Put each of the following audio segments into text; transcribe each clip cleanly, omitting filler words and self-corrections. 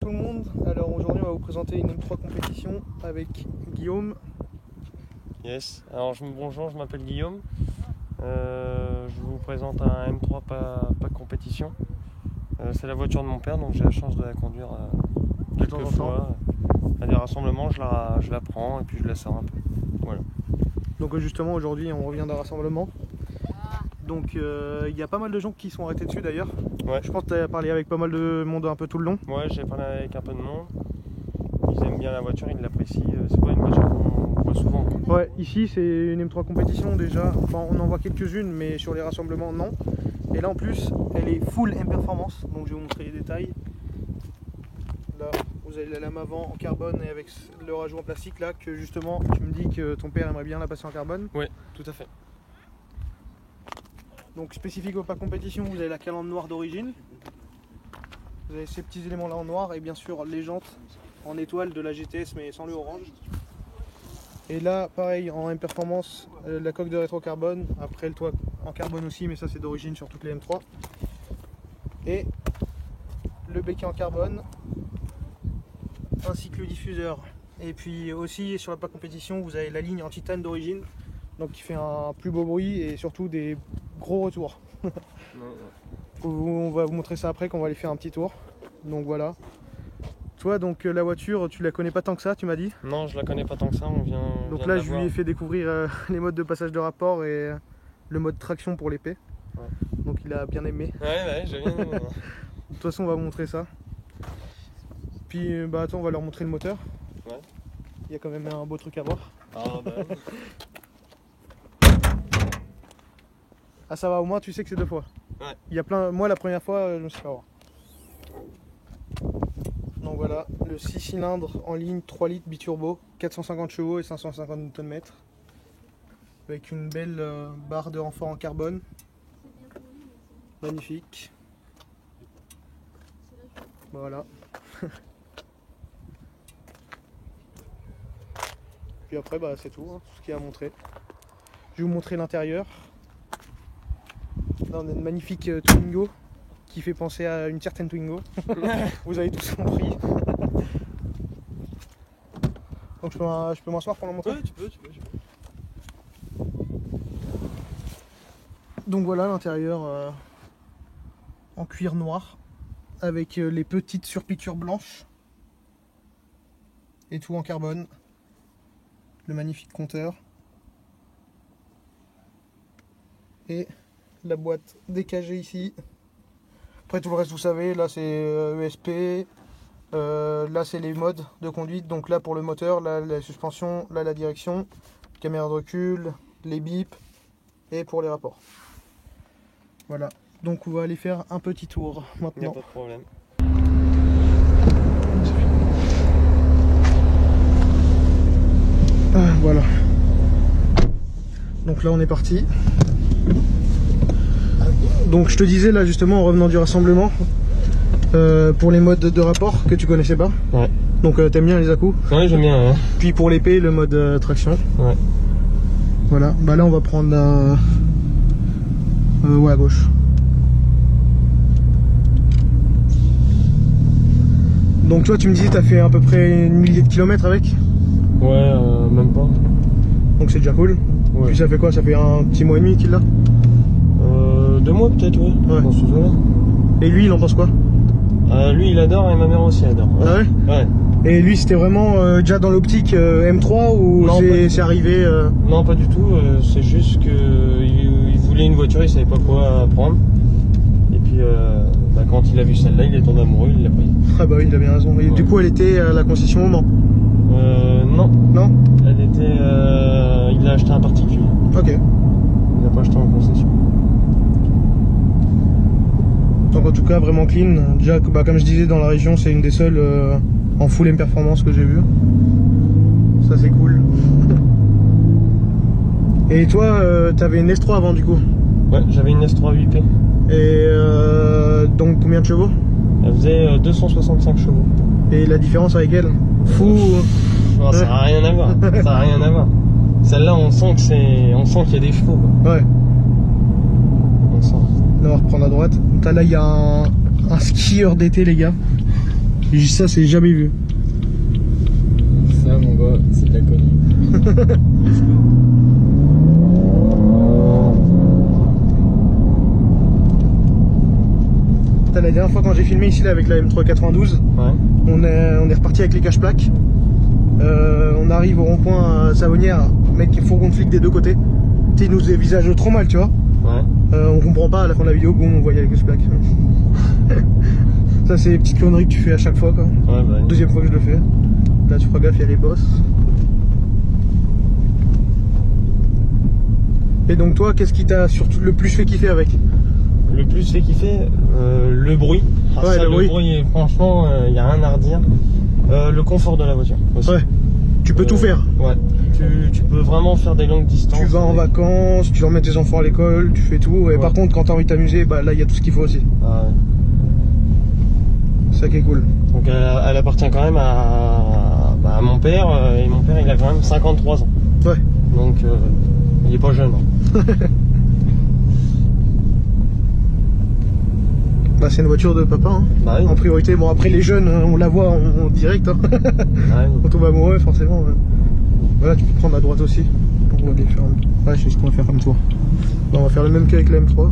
tout le monde. Alors aujourd'hui on va vous présenter une M3 compétition avec Guillaume. Yes, alors bonjour, je m'appelle Guillaume. Je vous présente un M3 pas compétition. C'est la voiture de mon père, donc j'ai la chance de la conduire quelques fois. À des rassemblements, je la prends et puis je la sors un peu. Voilà. Donc justement aujourd'hui on revient d'un rassemblement. Donc il y a pas mal de gens qui sont arrêtés dessus d'ailleurs. Ouais. Je pense que tu as parlé avec pas mal de monde un peu tout le long. Ouais, j'ai parlé avec un peu de monde. Ils aiment bien la voiture, ils l'apprécient. C'est pas une voiture qu'on voit souvent. Ouais, ici c'est une M3 compétition déjà. Enfin on en voit quelques-unes mais sur les rassemblements non. Et là en plus elle est full M performance. Donc je vais vous montrer les détails. Là vous avez la lame avant en carbone et avec le rajout en plastique là que justement tu me dis que ton père aimerait bien la passer en carbone. Oui, tout à fait. Donc spécifique au pas compétition, vous avez la calandre noire d'origine. Vous avez ces petits éléments là en noir et bien sûr les jantes en étoile de la GTS mais sans le orange. Et là pareil en M performance, la coque de rétro-carbone, après le toit en carbone aussi mais ça c'est d'origine sur toutes les M3. Et le béquet en carbone, ainsi que le diffuseur. Et puis aussi sur la pas compétition vous avez la ligne en titane d'origine, donc qui fait un plus beau bruit et surtout des gros retours. On va vous montrer ça après quand on va aller faire un petit tour. Donc voilà. Toi donc la voiture tu la connais pas tant que ça tu m'as dit? Non, je la connais pas tant que ça, on vient. Donc là je lui ai fait découvrir les modes de passage de rapport et le mode traction pour l'épée. Ouais. Donc il a bien aimé. Ouais, j'ai bien aimé. De toute façon on va vous montrer ça. Puis bah attends on va leur montrer le moteur. Ouais. Il y a quand même un beau truc à voir. Ah bah. Ah ça va, au moins tu sais que c'est deux fois. Ouais. Il y a plein. Moi la première fois je me suis fait avoir. Donc voilà, le 6 cylindres en ligne 3 litres biturbo, 450 chevaux et 550 Nm. Avec une belle barre de renfort en carbone. Magnifique. Voilà. Puis après bah c'est tout, hein, tout ce qu'il y a à montrer. Je vais vous montrer l'intérieur. Là on a une magnifique Twingo qui fait penser à une certaine Twingo. Vous avez tous compris. Donc je peux m'asseoir pour le montrer? Ouais, tu peux. Donc voilà l'intérieur en cuir noir avec les petites surpiqûres blanches et tout en carbone. Le magnifique compteur et la boîte DKG ici. Après tout le reste vous savez, là c'est ESP, là c'est les modes de conduite, donc là pour le moteur, là la suspension, là la direction, caméra de recul, les bips et pour les rapports. Voilà, donc on va aller faire un petit tour maintenant. Il n'y a pas de problème. Voilà. Donc là on est parti. Donc je te disais là justement en revenant du rassemblement pour les modes de rapport que tu connaissais pas. Ouais. Donc t'aimes bien les à-coups? Ouais, j'aime bien. Ouais. Puis pour l'épée le mode traction. Ouais. Voilà. Bah là on va prendre ouais à gauche. Donc toi tu me disais t'as fait à peu près 1 millier de kilomètres avec? Ouais, même pas. Donc c'est déjà cool. Ouais. Puis ça fait quoi? Ça fait un petit mois et demi qu'il l'a? 2 mois peut-être, ouais. Dans ce là. Et lui il en pense quoi? Lui il adore et ma mère aussi adore. Ouais. Ah ouais? Ouais. Et lui c'était vraiment déjà dans l'optique M3 ou c'est arrivé Non pas du tout, c'est juste qu'il voulait une voiture, il savait pas quoi prendre. Et puis bah, quand il a vu celle-là il est tombé amoureux, il l'a pris. Ah bah oui il a bien raison. Et du coup elle était à la concession au Mans? Non. Non? Elle était... il l'a acheté un particulier. Ok. Il l'a pas acheté en concession. Donc en tout cas vraiment clean. Déjà bah, comme je disais dans la région c'est une des seules en full M performance que j'ai vu. Ça c'est cool. Et toi t'avais une S3 avant du coup? Ouais j'avais une S3 8P. Et donc combien de chevaux? Elle faisait 265 chevaux. Et la différence avec elle? Fou. Non, ça n'a rien à voir. Ça n'a rien à voir. Celle-là on sent qu'il y a des chevaux. Quoi. Ouais. On sent. Là on va reprendre à droite. Là il y a un skieur d'été les gars. Je dis ça, c'est jamais vu. Ça, mon gars, c'est de la connerie. La dernière fois quand j'ai filmé ici là, avec la M392, Ouais. on est reparti avec les cache-plaques. On arrive au rond-point à Savonnière, mec, fourgon de flic des deux côtés. Tu sais, il nous dévisage trop mal, tu vois. Ouais. On comprend pas à la fin de la vidéo, boum, on voyait les cache-plaques. Ça, c'est les petites conneries que tu fais à chaque fois, quoi. Ouais, bah. Deuxième fois que je le fais. Là, tu feras gaffe, il y a les bosses. Et donc, toi, qu'est-ce qui t'a surtout le plus fait kiffer avec? Le plus fait kiffer, le bruit. Ah, Ouais, ça, le bruit. Franchement, il n'y a rien à redire. Le confort de la voiture aussi. Ouais. Tu peux tout faire. Ouais. Tu peux vraiment faire des longues distances. Tu vas en vacances, tu emmènes tes enfants à l'école, tu fais tout. Et Ouais. par contre, quand t'as envie de t'amuser, bah là, il y a tout ce qu'il faut aussi. Ah, ouais. C'est ça qui est cool. Donc elle appartient quand même à mon père. Et mon père, il a quand même 53 ans. Ouais. Donc il est pas jeune. Hein. Bah, c'est une voiture de papa, hein. Bah oui. En priorité. Bon, après, les jeunes, on la voit en direct. Hein. Ouais. On tombe amoureux, forcément. Ouais. Voilà, tu peux prendre à droite aussi. On va aller faire un... Ouais, je sais ce qu'on va faire comme tour. Bah, on va faire le même qu'avec la M3.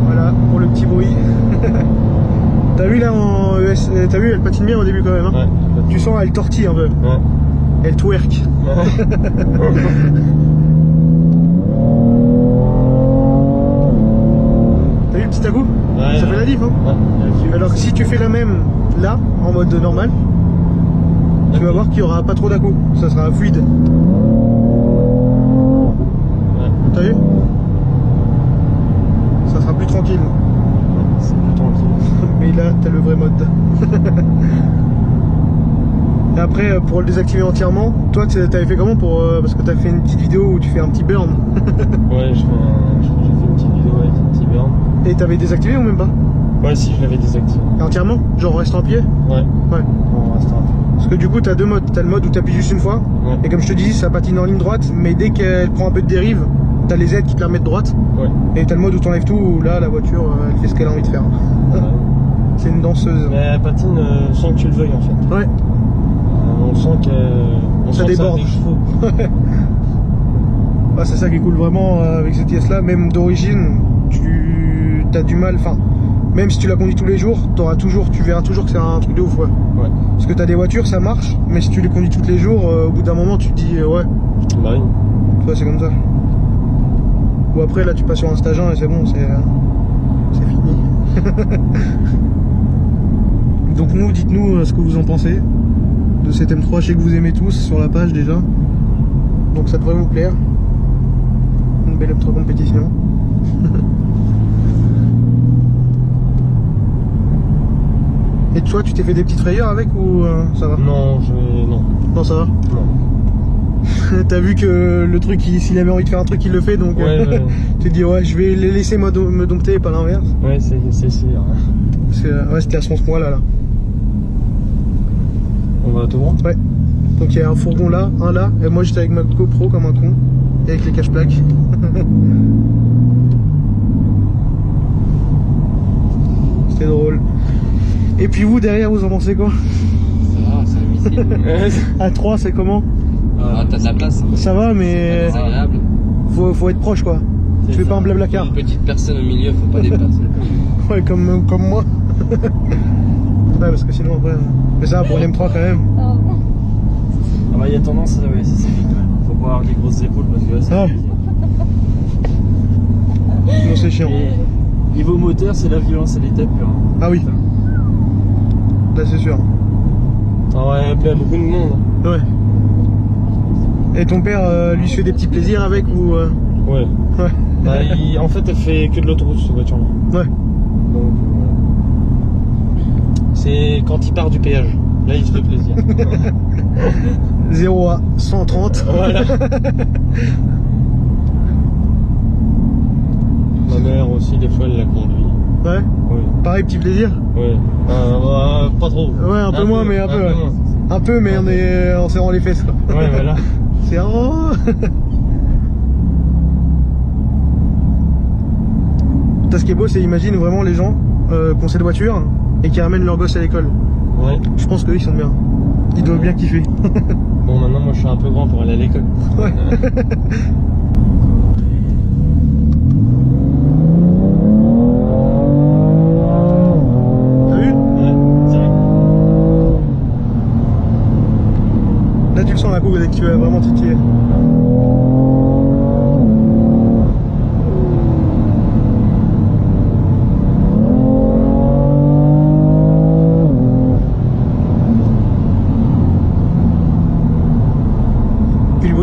Voilà, pour le petit bruit. T'as vu là en ES, t'as vu, elle patine bien au début quand même. Hein. Ouais. Tu sens, elle tortille un peu. Ouais. Elle twerk. T'as vu le petit à-coup? Ouais, Ça fait la diff, hein. Ouais. Alors que si tu fais la même là, en mode normal, tu vas voir qu'il n'y aura pas trop d'à-coup. Ça sera fluide. Ouais. T'as vu? Ça sera plus tranquille. C'est plus tranquille. Mais là, t'as le vrai mode. Et après, pour le désactiver entièrement, toi, t'avais fait comment pour... parce que t'as fait une petite vidéo où tu fais un petit burn. Ouais, j'ai fait une petite vidéo avec un petit burn. Et t'avais désactivé ou même pas? Ouais, si, je l'avais désactivé. Et entièrement? Genre reste en pied? Ouais. Ouais. On reste un peu. Parce que du coup, t'as deux modes. T'as le mode où t'appuies juste une fois. Ouais. Et comme je te dis, ça patine en ligne droite. Mais dès qu'elle prend un peu de dérive, t'as les aides qui te la remettent droite. Ouais. Et t'as le mode où t'enlèves tout, où là, la voiture, elle fait ce qu'elle a envie de faire. Ouais. C'est une danseuse. Mais elle patine sans que tu le veuilles en fait. Ouais. On sent que Ça déborde. des chevaux. Ah, c'est ça qui est cool vraiment avec cette pièce là. Même d'origine, tu as du mal. Enfin, même si tu la conduis tous les jours, tu verras toujours que c'est un truc de ouf. Ouais. Ouais. Parce que t'as des voitures, ça marche. Mais si tu les conduis tous les jours, au bout d'un moment, tu te dis ouais. Bah oui. Tu vois, c'est comme ça. Ou après, là, tu passes sur un stage 1 et c'est bon, c'est fini. Donc nous, dites-nous ce que vous en pensez de cette M3. Je sais que vous aimez tous sur la page déjà. Donc ça devrait vous plaire. Une belle M3 compétition. Et toi, tu t'es fait des petites frayeurs avec ou ça va? Non, non. Non, ça va. Non. T'as vu que le truc, s'il avait envie de faire un truc, il le fait, donc Ouais, ouais. tu te dis ouais, je vais les laisser me dompter et pas l'inverse. Ouais, c'est sûr. Parce que ouais, c'était à ce point là. On va tout droit. Ouais. Donc il y a un fourgon là, un là, et moi j'étais avec ma GoPro comme un con, et avec les cache-plaques. C'était drôle. Et puis vous derrière, vous en pensez quoi? Ça va, c'est invisible. À 3, c'est comment? Ah, t'as de la place. Ça va, mais C'est agréable. faut être proche quoi. Tu fais pas un blablacar. Une petite personne au milieu, faut pas dépasser. Ouais, comme moi. Ouais, parce que sinon après. Mais ça, pour une M3 quand même. Ah bah il y a tendance, ouais, c'est vite quand même. Faut pas avoir des grosses épaules parce que là, c'est Ouais. Sinon c'est chiant. Et niveau moteur, c'est la violence à l'état pur. Ah oui. Là c'est sûr. Ah ouais, il y a beaucoup de monde. Ouais. Et ton père lui se fait des petits plaisirs avec ou Ouais. Ouais. Bah, en fait, elle fait que de l'autoroute cette voiture-là. Ouais. Donc, c'est quand il part du péage. Là, il se fait plaisir. 0 à 130. Voilà. Ma mère aussi, des fois, elle la conduit. Ouais. Oui. Pareil, petit plaisir. Ouais. Pas trop. Ouais, un peu moins, mais un peu, ouais. moins. Un peu, mais on est en serrant les fesses quoi. Ouais, voilà. C'est oh. Ce qui est beau, c'est imagine vraiment les gens qui ont cette voiture et qui ramènent leur gosse à l'école. Ouais. Je pense qu'eux ils sont bien. Ils doivent bien kiffer. Bon, maintenant moi je suis un peu grand pour aller à l'école. Ouais. T'as vu? Ouais, c'est vrai. Là tu le sens la coupe dès que tu vas vraiment titiller.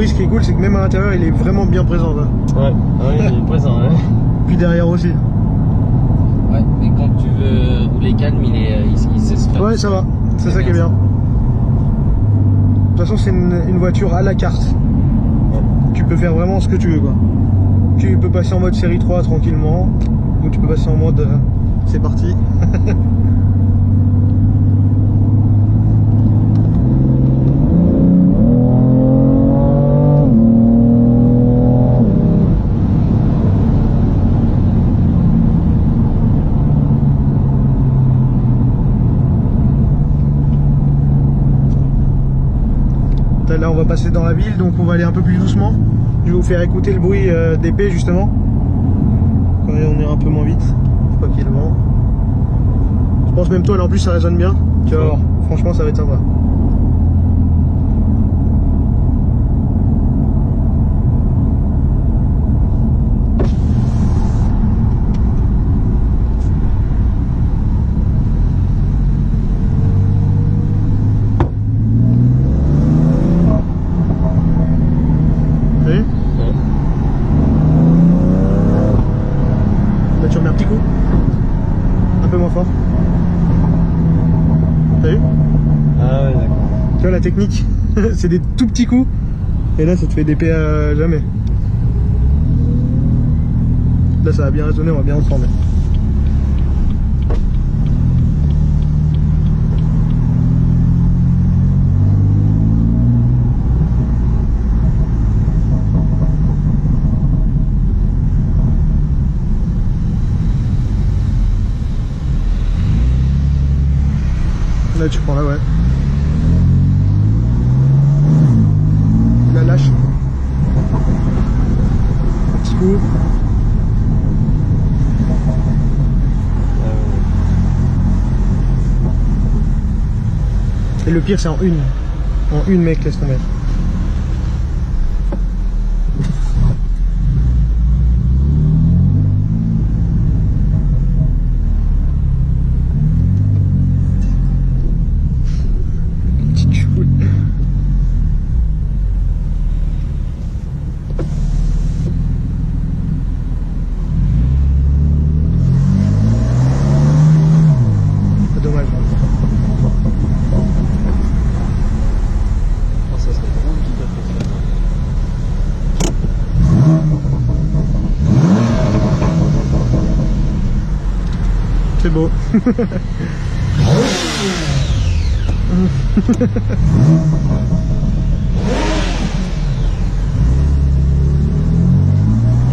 Ce qui est cool, c'est que même à l'intérieur, il est vraiment bien présent. Là. Ouais, il est présent. Ouais. Puis derrière aussi. Ouais, mais quand tu veux rouler calme, il sait se faire. Ouais, ça va. C'est ça qui est bien. De toute façon, c'est une voiture à la carte. Ouais. Tu peux faire vraiment ce que tu veux, quoi. Tu peux passer en mode série 3 tranquillement, ou tu peux passer en mode c'est parti. Là on va passer dans la ville, donc on va aller un peu plus doucement. Je vais vous faire écouter le bruit d'épée justement. Quand on ira un peu moins vite. Je crois qu'il y a le vent. Je pense même toi là en plus ça résonne bien. Tu vas voir, franchement ça va être sympa. Tu remets un petit coup, un peu moins fort. T'as vu? Ah ouais, d'accord. Tu vois la technique, c'est des tout petits coups et là ça te fait des PA à jamais. Là ça va bien résonner, on va bien entendre. Là tu prends là, ouais. La lâche. Un petit coup. Et le pire c'est en une. En une mec, laisse tomber. Dommage. Oh, ça serait drôle qu'il t'a fait ça. C'est beau.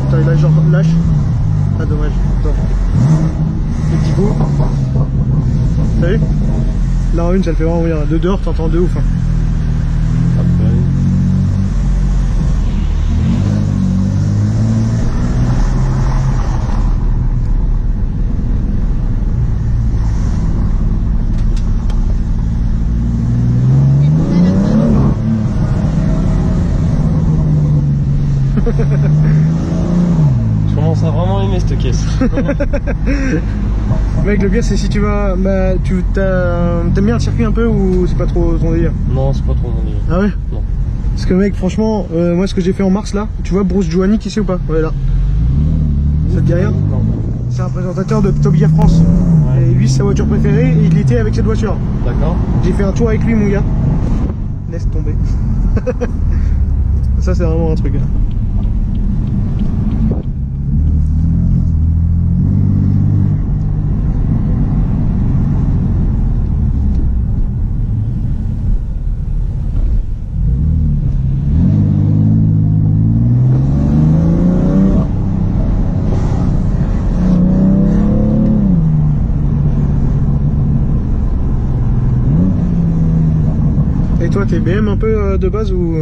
Attends, il a genre lâche. Ah dommage. Attends. Le petit coup. T'as vu? Là en une ça le fait vraiment bien. De dehors t'entends de ouf. Hein. Ah, bah, oui. Je commence à vraiment aimer cette caisse. Mec, le pire c'est si tu vas. Bah, t'aimes bien le circuit un peu ou c'est pas trop ton délire? Non, c'est pas trop mon délire. Ah ouais? Non. Parce que mec, franchement, moi ce que j'ai fait en mars là, tu vois Bruce Johannick ici ou pas? Ouais, là. Ça te dit rien? Non. C'est un présentateur de Tobia France. Ouais. Et lui, c'est sa voiture préférée et il était avec cette voiture. D'accord. J'ai fait un tour avec lui, mon gars. Laisse tomber. Ça, c'est vraiment un truc. toi, t'es BM un peu de base ou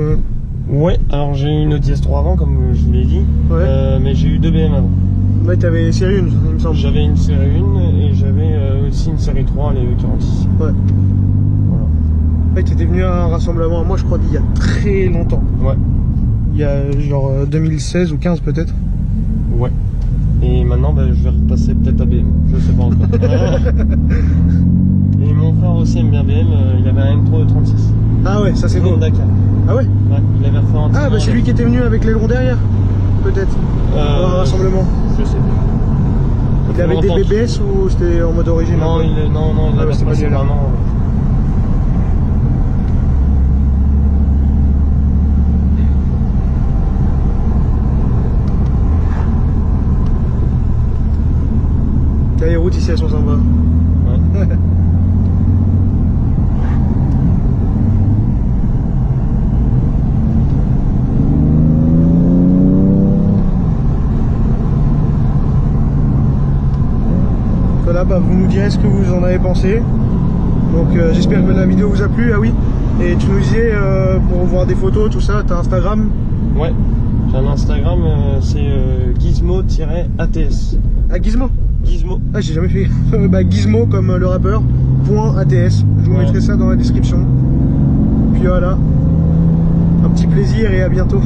Ouais, alors j'ai eu une Audi S3 avant, comme je vous l'ai dit, Ouais. mais j'ai eu 2 BM avant. Ouais, t'avais série 1, il me semble. J'avais une série 1 et j'avais aussi une série 3, les E46. Ouais. Voilà. Ouais, t'étais venu à un rassemblement, moi je crois d'il y a très longtemps. Ouais. Il y a genre 2016 ou 15 peut-être. Ouais. Et maintenant, je vais repasser peut-être à BM. Je sais pas encore. Et mon frère aussi aime bien BM. Il avait un M3 de 36. Ah ouais, ça c'est beau. Dakar. Ah ouais. Ouais, il avait refait un Ah bah c'est lui qui était venu avec l'aileron derrière. Peut-être. Pour un rassemblement. Je sais plus. Il avait des BBS ou c'était en mode origine? Non, il Ah, avait c'est pas passé lui, là. vraiment. Là, les routes ici elles sont sympas. Ouais. Voilà, bah, vous nous direz ce que vous en avez pensé. Donc j'espère que la vidéo vous a plu. Ah oui, et tu nous disais pour voir des photos, tout ça, t'as Instagram? Ouais, j'ai un Instagram, c'est gizmo-ats. Ah, Gizmo? Gizmo. Ah, j'ai jamais fait. Bah, Gizmo comme le rappeur, .ats. Je vous mettrai ça dans la description. Puis voilà, un petit plaisir et à bientôt.